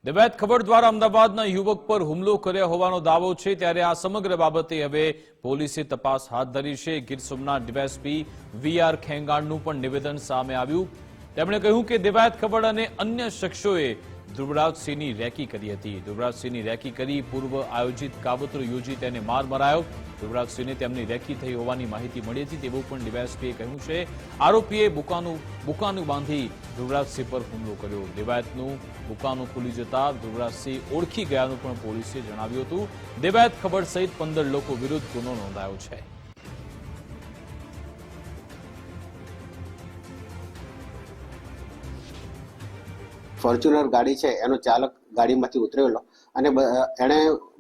દેવાયત ખબર દ્વારા અમદાવાદના યુવક પર હુમલો કર્યો હોવાનો દાવો છે, ત્યારે આ સમગ્ર બાબતે હવે પોલીસે તપાસ હાથ ધરી છે। ગીર સોમનાથ ડીવાયએસપી વીઆર ખેંગાણનું પણ નિવેદન સામે આવ્યું। તેમણે કહ્યું કે દેવાયત ખબર અને અન્ય શખ્સોએ ધ્રુવરાજસિંહની રેકી કરી હતી। ધ્રુવરાજસિંહની રેકી કરી પૂર્વ આયોજિત કાવતરું યોજી તેને માર મરાયો। ધ્રુવરાજસિંહને તેમની રેકી થઈ હોવાની માહિતી મળી હતી તેવું પણ ડીવાયએસપીએ કહ્યું છે। આરોપીએ બુકાનું બાંધી ધ્રુવરાજસિંહ પર હુમલો કર્યો। દેવાયતનું બુકાનું ખુલી જતા ધ્રુવરાજસિંહ ઓળખી ગયાનું પણ પોલીસે જણાવ્યું હતું। દેવાયત ખબર સહિત 15 લોકો વિરુદ્ધ ગુનો નોંધાયો છે। ફોર્ચ્યુનર ગાડી છે એનો ચાલક ગાડીમાંથી ઉતરેલો અને એણે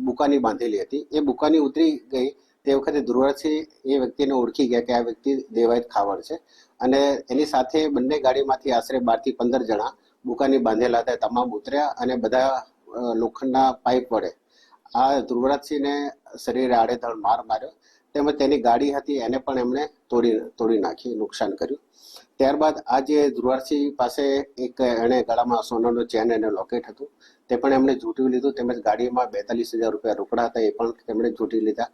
બુકાની બાંધેલી હતી। એ બુકાની ઉતરી ગઈ તે વખતે ધ્રુવરાજસિંહ એ વ્યક્તિને ઓળખી ગયા કે આ વ્યક્તિ દેવાયત ખાવડ છે અને એની સાથે બંને ગાડીમાંથી આશરે 12 થી 15 જણા બુકાની બાંધેલા હતા। તમામ ઉતર્યા અને બધા લોખંડના પાઇપ વડે આ ધ્રુવરાજસિંહને શરીરે આડેધડ માર માર્યો તેમજ તેની ગાડી હતી એને પણ એમણે તોડી નાખી, નુકસાન કર્યું। ત્યારબાદ આ જે ધ્રુવરાજસિંહ પાસે એક એણે ગળામાં સોનાનો ચેન અને લોકેટ હતું તે પણ એમણે ઝૂંટવી લીધું, તેમજ ગાડીમાં 42,000 રૂપિયા રોકડા હતા એ પણ તેમણે ઝૂંટી લીધા।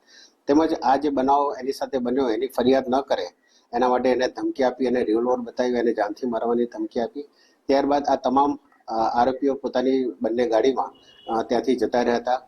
તેમજ આ જે બનાવ એની સાથે બન્યો એની ફરિયાદ ન કરે એના માટે એને ધમકી આપી અને રિવોલ્વર બતાવી અને જાનથી મારવાની ધમકી આપી। ત્યારબાદ આ તમામ આરોપીઓ પોતાની બંને ગાડીમાં ત્યાંથી જતા રહ્યા હતા।